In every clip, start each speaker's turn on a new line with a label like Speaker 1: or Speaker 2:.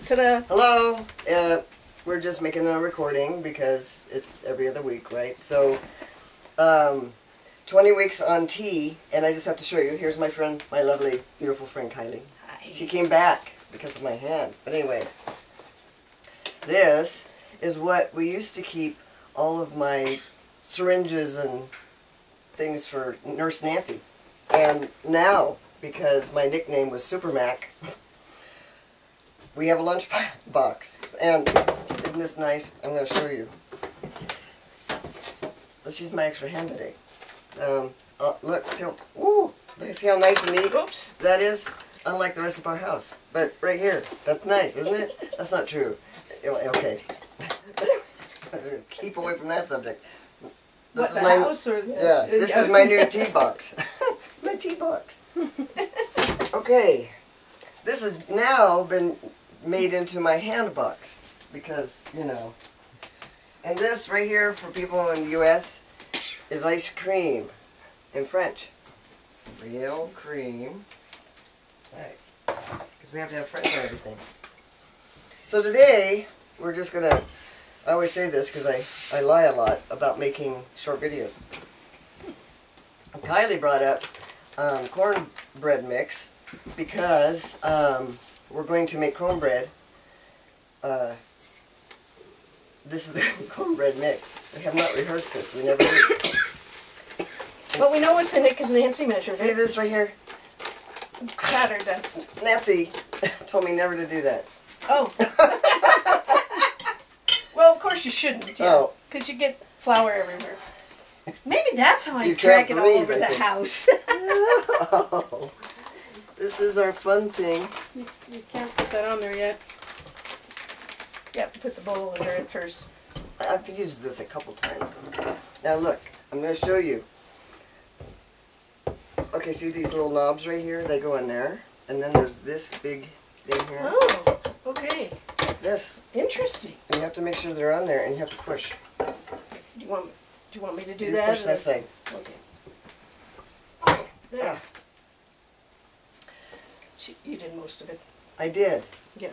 Speaker 1: Ta-da!
Speaker 2: Hello! We're just making a recording because it's every other week, right? So, 20 weeks on tea, and I just have to show you. Here's my friend, my lovely, beautiful friend Kylie.
Speaker 1: Hi.
Speaker 2: She came back because of my hand. But anyway, this is what we used to keep all of my syringes and things for Nurse Nancy. And now, because my nickname was Super Mac, we have a lunch box. And isn't this nice? I'm going to show you. Let's use my extra hand today. Look, tilt. Ooh, see how nice and neat
Speaker 1: Oops.
Speaker 2: that is? Unlike the rest of our house. But right here, that's nice, isn't it? That's not true. Okay. Keep away from that subject. This is my
Speaker 1: house or the...
Speaker 2: Yeah, this is my new tea box. My tea box. Okay. This has now been made into my hand box because, you know. And this right here for people in the U.S. is ice cream in French. Real cream. Right. Because we have to have French on everything. So today, we're just going to, I always say this because I lie a lot about making short videos. Kylie brought up cornbread mix because we're going to make cornbread. This is the cornbread mix. We have not rehearsed this. We never did.
Speaker 1: But we know what's in it because Nancy measured
Speaker 2: See
Speaker 1: it.
Speaker 2: this right here?
Speaker 1: Batter dust.
Speaker 2: Nancy told me never to do that.
Speaker 1: Oh. Well, of course you shouldn't. Yeah,
Speaker 2: Oh.
Speaker 1: because you get flour everywhere. Maybe that's how I
Speaker 2: You
Speaker 1: drag
Speaker 2: can't
Speaker 1: it all
Speaker 2: breathe,
Speaker 1: over
Speaker 2: I
Speaker 1: the
Speaker 2: think.
Speaker 1: house.
Speaker 2: Oh, this is our fun thing.
Speaker 1: You can't put that on there yet. You have to put the bowl under it first.
Speaker 2: I've used this a couple times. Now look, I'm going to show you. Okay, see these little knobs right here? They go in there. And then there's this big thing here.
Speaker 1: Oh, okay.
Speaker 2: Like this.
Speaker 1: Interesting.
Speaker 2: And you have to make sure they're on there and you have to push.
Speaker 1: Do you want me to do
Speaker 2: You
Speaker 1: that?
Speaker 2: push
Speaker 1: or-
Speaker 2: that side.
Speaker 1: Okay. There.
Speaker 2: Ah,
Speaker 1: You did most of it.
Speaker 2: I did.
Speaker 1: Yeah.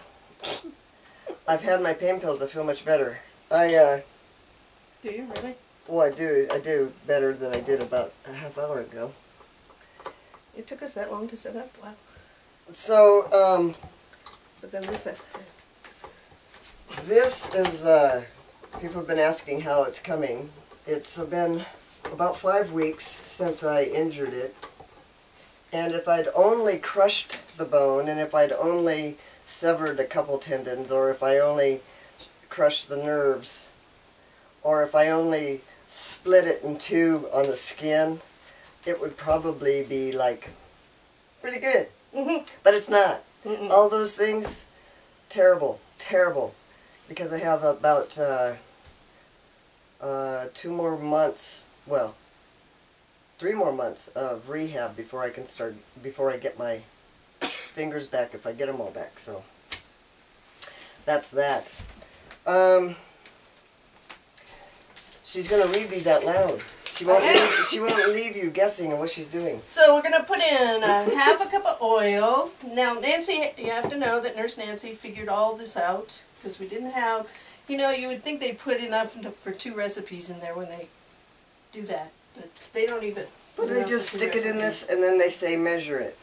Speaker 2: I've had my pain pills. I feel much better.
Speaker 1: Do you really?
Speaker 2: Well, I do better than I did about a half hour ago.
Speaker 1: It took us that long to set up. Wow.
Speaker 2: So,
Speaker 1: But then this has to...
Speaker 2: this is, people have been asking how it's coming. It's been about 5 weeks since I injured it. And if I'd only crushed the bone, and if I'd only severed a couple tendons, or if I only crushed the nerves, or if I only split it in two on the skin, it would probably be like pretty good. But it's not. All those things, terrible, terrible. Because I have about 2 more months, well, 3 more months of rehab before I can start, before I get my fingers back, if I get them all back. So that's that. She's going to read these out loud. She won't leave you guessing on what she's doing.
Speaker 1: So we're going to put in half a cup of oil. Now, Nancy, you have to know that Nurse Nancy figured all this out because we didn't have, you know, you would think they put enough for 2 recipes in there when they do that. But they don't even.
Speaker 2: But they just stick it in this and then they say measure it.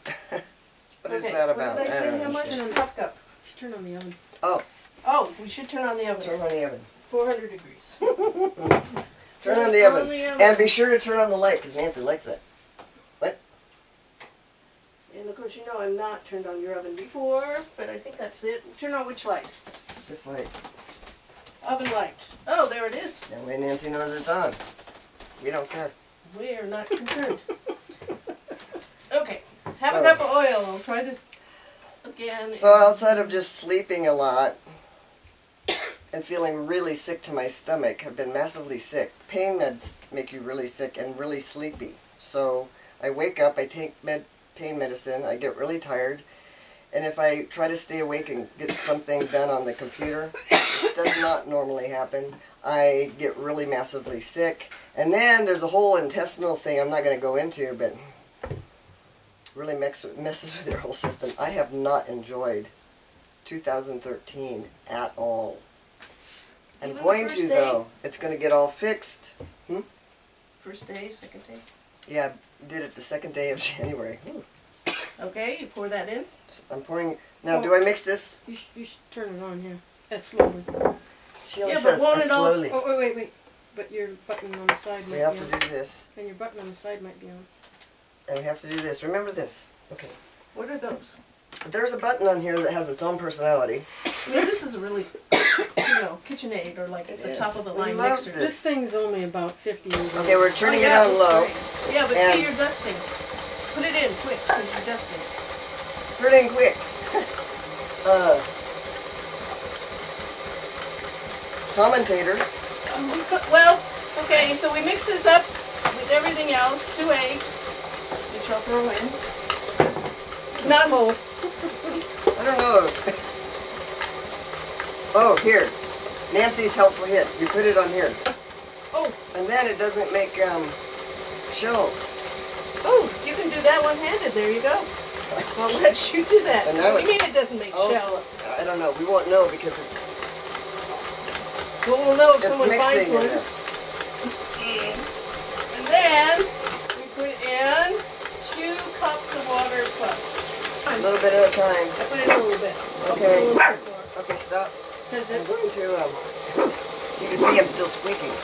Speaker 2: What is that about?
Speaker 1: What did I say?
Speaker 2: don't
Speaker 1: How much?
Speaker 2: understand.
Speaker 1: Half cup.
Speaker 3: Should turn on the oven.
Speaker 2: Oh,
Speaker 1: Oh, we should turn on the oven.
Speaker 2: turn on the oven.
Speaker 1: 400 degrees.
Speaker 2: Turn on the oven. And be sure to turn on the light because Nancy likes that. What?
Speaker 1: And of course, you know I've not turned on your oven before, but I think that's it. Turn on which light?
Speaker 2: This light.
Speaker 1: Oven light. Oh, there it is.
Speaker 2: That way Nancy knows it's on. We don't care.
Speaker 1: We are not concerned. Okay, half
Speaker 2: So-
Speaker 1: a cup of oil. I'll try this again.
Speaker 2: So outside of just sleeping a lot and feeling really sick to my stomach, I've been massively sick. Pain meds make you really sick and really sleepy. So I wake up, I take pain medicine, I get really tired, and if I try to stay awake and get something done on the computer, it does not normally happen. I get really massively sick. And then there's a whole intestinal thing I'm not going to go into, but really messes with your whole system. I have not enjoyed 2013 at all. I'm
Speaker 1: Even the
Speaker 2: going
Speaker 1: first
Speaker 2: to
Speaker 1: day?
Speaker 2: though. It's going to get all fixed.
Speaker 1: First day, second day.
Speaker 2: Yeah, I did it the second day of January. Ooh.
Speaker 1: Okay, you pour that in.
Speaker 2: I'm pouring. Now, do I mix this?
Speaker 3: You should turn it on here. Slowly.
Speaker 2: She only
Speaker 1: Yeah, but
Speaker 2: says
Speaker 1: won't it all-
Speaker 2: slowly.
Speaker 3: Oh, wait. But your button on the side might
Speaker 2: We have
Speaker 3: be
Speaker 2: to
Speaker 3: on.
Speaker 2: do this,
Speaker 3: And your button on the side might be on.
Speaker 2: and we have to do this. Remember this. Okay.
Speaker 1: What are those?
Speaker 2: There's a button on here that has its own personality.
Speaker 1: I mean, this is a really, KitchenAid or like
Speaker 2: It
Speaker 1: the
Speaker 2: is.
Speaker 1: top of the
Speaker 2: We
Speaker 1: line
Speaker 2: love
Speaker 1: mixer.
Speaker 3: This thing's only about 50 years old.
Speaker 2: Okay, we're turning it
Speaker 1: yeah,
Speaker 2: on
Speaker 1: that's
Speaker 2: low.
Speaker 1: right. Yeah, but
Speaker 2: and-
Speaker 1: see, you're dusting. Put it in quick because you're dusting.
Speaker 2: Turn it in quick. Commentator.
Speaker 1: Well, okay, so we mix this up with everything else. 2 eggs, which I'll throw in. Not whole.
Speaker 2: I don't know. Oh, here. Nancy's helpful hint. You put it on here.
Speaker 1: Oh,
Speaker 2: And then it doesn't make shells.
Speaker 1: oh, you can do that one-handed. There you go. I'll let you do that.
Speaker 2: And now
Speaker 1: What do you
Speaker 2: it's
Speaker 1: mean it doesn't make
Speaker 2: Also,
Speaker 1: shells?
Speaker 2: I don't know. We won't know because it's
Speaker 1: Well, we'll know if someone finds
Speaker 2: mixing in
Speaker 1: one.
Speaker 2: there.
Speaker 1: And then we put in 2 cups of water plus.
Speaker 2: A little bit at a time.
Speaker 1: I put in a little bit.
Speaker 2: Okay.
Speaker 1: A little bit more.
Speaker 2: Okay, stop.
Speaker 1: Because
Speaker 2: I'm
Speaker 1: it,
Speaker 2: going to, you can see I'm still squeaking.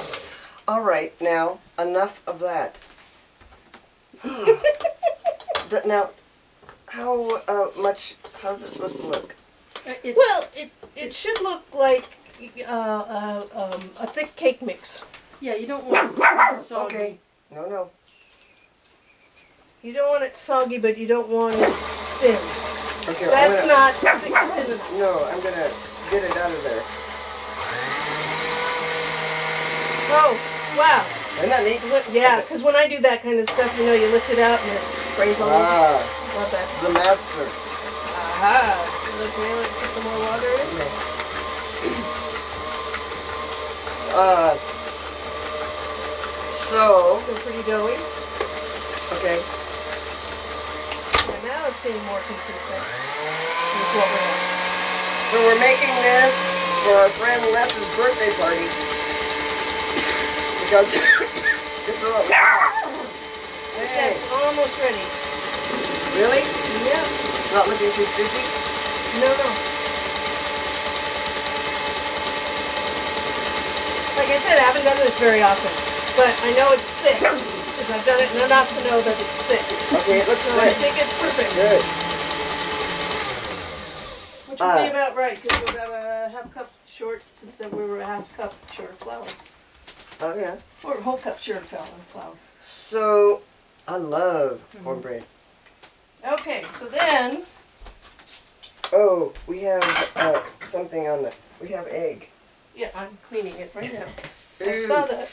Speaker 2: All right, now, enough of that. Now, how's it supposed to look?
Speaker 1: well, it should look like a thick cake mix.
Speaker 3: Yeah, you don't want it soggy.
Speaker 2: Okay. No.
Speaker 1: You don't want it soggy, but you don't want it thin.
Speaker 2: Okay,
Speaker 1: That's not thick enough.
Speaker 2: No, I'm gonna get it out of there.
Speaker 1: Oh, wow.
Speaker 2: Isn't that neat?
Speaker 1: Yeah, because when I do that kind of stuff, you lift it out and it sprays all over.
Speaker 2: Ah,
Speaker 1: Love that.
Speaker 2: the master.
Speaker 1: Aha. Okay, let's put some more water in.
Speaker 2: So,
Speaker 1: Still pretty doughy.
Speaker 2: okay,
Speaker 1: And now it's getting more consistent. With what we want.
Speaker 2: so we're making this for our friend Les's birthday party. Because, hey,
Speaker 1: That's almost ready.
Speaker 2: really?
Speaker 1: Yeah.
Speaker 2: Not looking too sticky?
Speaker 1: No. Like I said, I haven't done this very often, but I know it's thick because I've done it enough to know that it's thick.
Speaker 2: Okay, it looks
Speaker 1: So I
Speaker 2: good.
Speaker 1: think it's perfect.
Speaker 2: Good.
Speaker 1: Which would be about right because we're about a half cup short since then we were a half cup short of flour.
Speaker 2: Oh, yeah.
Speaker 1: Or a whole cup short of flour.
Speaker 2: So, I love cornbread.
Speaker 1: Okay, so then,
Speaker 2: Oh, we have something on the, we have egg.
Speaker 1: yeah, I'm cleaning it right now. I
Speaker 2: Ooh.
Speaker 1: saw that.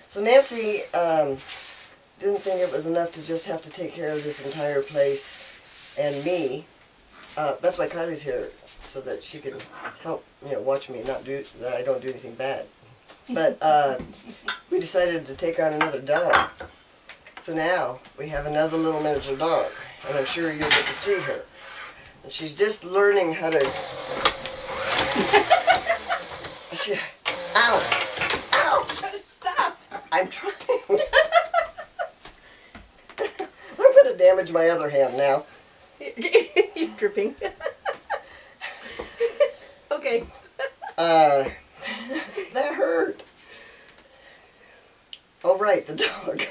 Speaker 2: So Nancy didn't think it was enough to just have to take care of this entire place and me. That's why Kylie's here, so that she can help, watch me, not do that I don't do anything bad. But we decided to take on another dog. So now we have another little miniature dog, and I'm sure you'll get to see her. And she's just learning how to. Ow! Ow!
Speaker 1: Stop!
Speaker 2: I'm trying. I'm going to damage my other hand now.
Speaker 1: You're dripping. Okay.
Speaker 2: That hurt. Oh, right, the dog.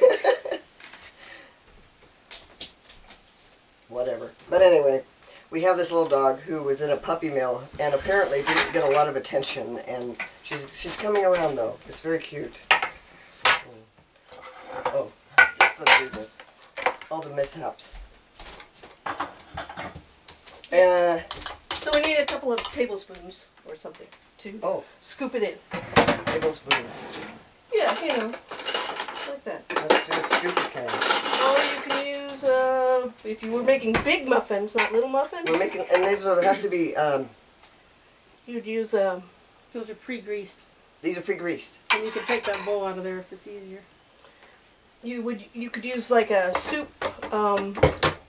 Speaker 2: Whatever. But anyway, we have this little dog who was in a puppy mill and apparently didn't get a lot of attention, and she's coming around though. It's very cute. Oh, let's just undo this. All the mishaps.
Speaker 1: So we need a couple of tablespoons or something to scoop it in.
Speaker 2: Tablespoons.
Speaker 1: Yeah, like that.
Speaker 2: Let's do a scoopy kind.
Speaker 1: Or you can use, if you were making big muffins, not little muffins,
Speaker 2: We're making, and these will have to be,
Speaker 1: you'd use,
Speaker 3: Those are pre-greased.
Speaker 2: these are pre-greased.
Speaker 3: And you can take that bowl out of there if it's easier.
Speaker 1: you could use like a soup,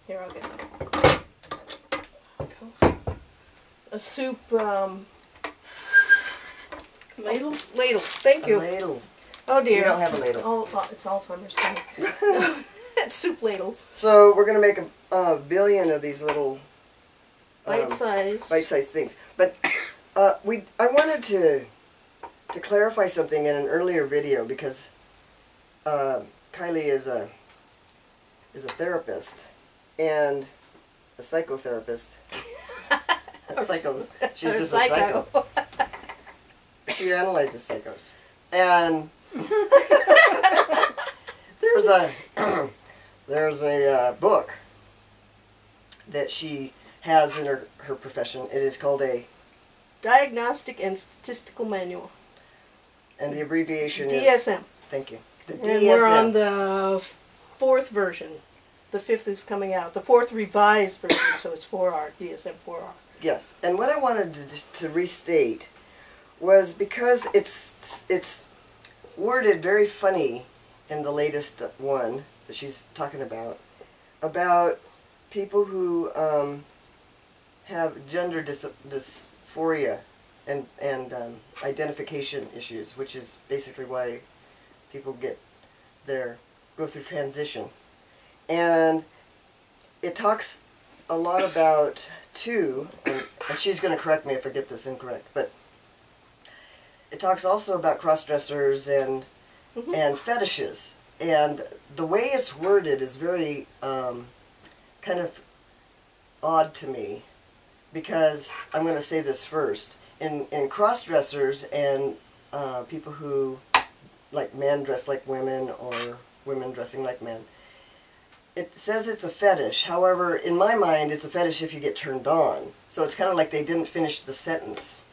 Speaker 1: here I'll get that. A a soup
Speaker 3: Ladle?
Speaker 1: ladle. Thank
Speaker 2: A
Speaker 1: you.
Speaker 2: ladle.
Speaker 1: Oh dear.
Speaker 2: You don't have a ladle.
Speaker 1: Oh, it's Alzheimer's time. Soup ladle.
Speaker 2: So we're going to make a billion of these little
Speaker 1: Bite-sized.
Speaker 2: bite-sized things. But I wanted to clarify something in an earlier video because Kylie is a therapist and a psychotherapist. She's just a psycho. She analyzes psychos. And there's a book that she has in her profession. It is called a
Speaker 1: Diagnostic and Statistical Manual.
Speaker 2: And the abbreviation is
Speaker 1: DSM.
Speaker 2: Thank you. The
Speaker 1: And
Speaker 2: DSM.
Speaker 1: we're on the 4th version. The 5th is coming out. The 4th revised version, so it's 4R, DSM 4R.
Speaker 2: Yes. And what I wanted to restate was because it's worded very funny in the latest one that she's talking about people who have gender dysphoria and identification issues, which is basically why people go through transition. And it talks a lot about, too, and she's going to correct me if I get this incorrect, but it talks also about cross-dressers and fetishes. And the way it's worded is very kind of odd to me, because I'm going to say this first. In cross-dressers and people who, like men dress like women or women dressing like men, it says it's a fetish. However, in my mind, it's a fetish if you get turned on. So it's kind of like they didn't finish the sentence.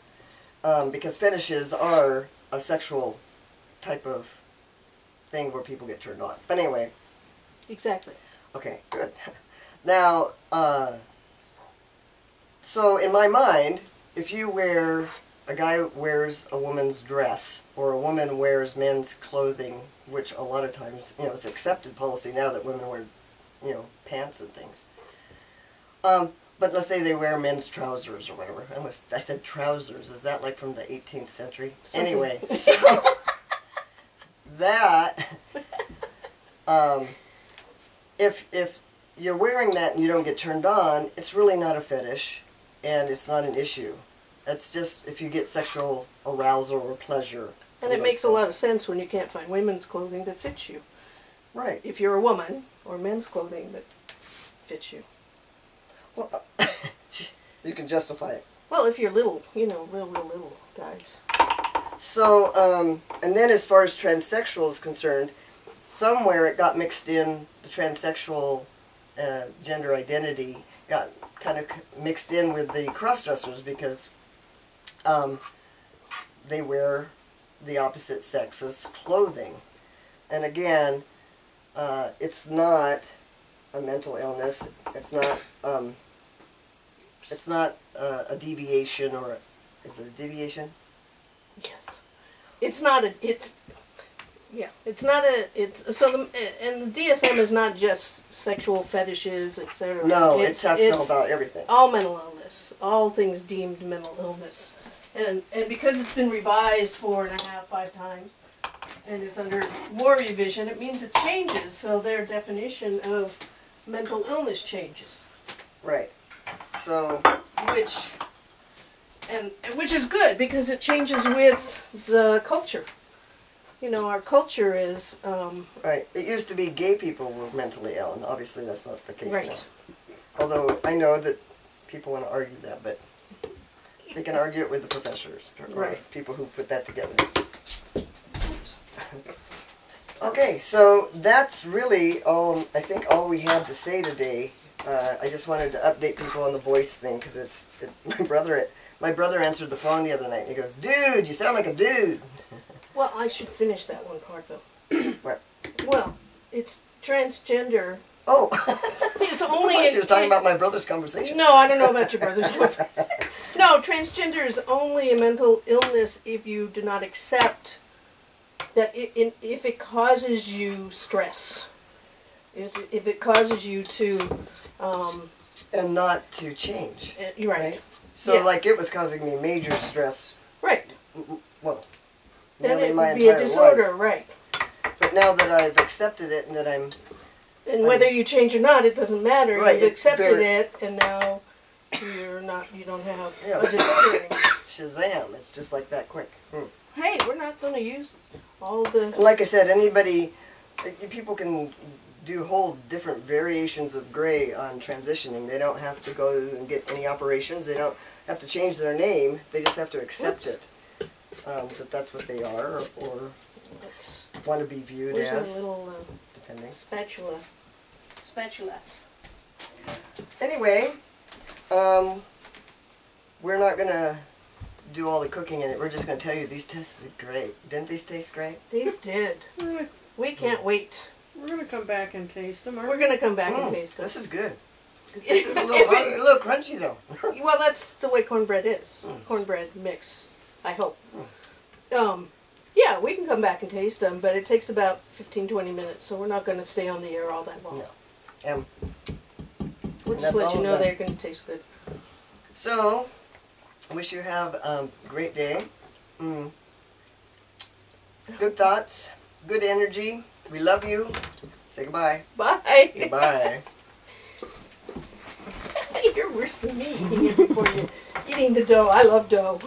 Speaker 2: Because fetishes are a sexual type of thing where people get turned on. But anyway.
Speaker 1: Exactly.
Speaker 2: Okay, good. Now, so in my mind, if a guy wears a woman's dress, or a woman wears men's clothing, which a lot of times, it's accepted policy now that women wear, pants and things. But let's say they wear men's trousers or whatever. I said trousers. Is that like from the 18th century?
Speaker 1: Something.
Speaker 2: Anyway, so that, if you're wearing that and you don't get turned on, it's really not a fetish, and it's not an issue. That's just if you get sexual arousal or pleasure.
Speaker 1: And it makes a lot of sense when you can't find women's clothing that fits you.
Speaker 2: Right.
Speaker 1: If you're a woman, or men's clothing that fits you.
Speaker 2: Well, you can justify it.
Speaker 1: Well, if you're little, real little guys.
Speaker 2: So, and then as far as transsexual is concerned, somewhere it got mixed in, the transsexual gender identity got kind of mixed in with the cross-dressers because they wear the opposite sex's clothing. And again, it's not a mental illness. It's not a deviation, or is it a deviation?
Speaker 1: Yes. It's not a, and the DSM is not just sexual fetishes, etc.
Speaker 2: No, it talks all about everything.
Speaker 1: All mental illness, all things deemed mental illness. And because it's been revised 4.5, 5 times, and is under more revision, it means it changes, so their definition of mental illness changes.
Speaker 2: Right. So,
Speaker 1: which is good because it changes with the culture. Our culture is
Speaker 2: right. It used to be gay people were mentally ill, and obviously that's not the case
Speaker 1: right.
Speaker 2: now. Although I know that people want to argue that, but they can argue it with the professors or
Speaker 1: right.
Speaker 2: people who put that together. Okay, so that's really all. I think all we had to say today. I just wanted to update people on the voice thing because my brother answered the phone the other night and he goes, "Dude, you sound like a dude."
Speaker 1: Well, I should finish that one part though.
Speaker 2: What?
Speaker 1: Well, it's transgender.
Speaker 2: Oh,
Speaker 1: It's
Speaker 2: I
Speaker 1: only.
Speaker 2: thought she was talking about my brother's conversation.
Speaker 1: No, I don't know about your brother's. No, transgender is only a mental illness if you do not accept that if it causes you stress, if it causes you to
Speaker 2: and not to change.
Speaker 1: You're right.
Speaker 2: So
Speaker 1: Yeah.
Speaker 2: like it was causing me major stress.
Speaker 1: Right.
Speaker 2: Well,
Speaker 1: Then
Speaker 2: nearly
Speaker 1: it
Speaker 2: my
Speaker 1: would be a
Speaker 2: entire
Speaker 1: disorder,
Speaker 2: life.
Speaker 1: right.
Speaker 2: But now that I've accepted it and that I'm
Speaker 1: And whether you change or not, it doesn't matter.
Speaker 2: Right,
Speaker 1: You've
Speaker 2: it's
Speaker 1: accepted
Speaker 2: very-
Speaker 1: it, and now you don't have
Speaker 2: Yeah.
Speaker 1: a disappearing.
Speaker 2: Shazam, it's just like that quick.
Speaker 1: Hey, we're not going to use all the...
Speaker 2: And like I said, people can do whole different variations of gray on transitioning. They don't have to go and get any operations. They don't have to change their name. They just have to accept it, that that's what they are, or
Speaker 1: Let's,
Speaker 2: want to be viewed
Speaker 1: where's our
Speaker 2: as,
Speaker 1: little
Speaker 2: depending.
Speaker 1: spatula?
Speaker 2: Anyway, we're not going to do all the cooking in it. We're just going to tell you these tasted great. Didn't these taste great?
Speaker 1: These did. We can't wait.
Speaker 3: We're gonna come back and taste them, aren't
Speaker 1: We're
Speaker 3: we?
Speaker 1: going to come back and taste them.
Speaker 2: This is good. This is a little crunchy though.
Speaker 1: Well, that's the way cornbread is. Cornbread mix, I hope. Yeah, we can come back and taste them, but it takes about 15-20 minutes, so we're not going to stay on the air all that long.
Speaker 2: No.
Speaker 1: We'll
Speaker 2: And
Speaker 1: just
Speaker 2: that's
Speaker 1: let
Speaker 2: all
Speaker 1: you
Speaker 2: of
Speaker 1: know
Speaker 2: that.
Speaker 1: they're going to taste good.
Speaker 2: So, I wish you have a great day. Good thoughts, good energy. We love you. Say goodbye.
Speaker 1: Bye.
Speaker 2: Goodbye.
Speaker 1: You're worse than me eating it before you eating the dough. I love dough.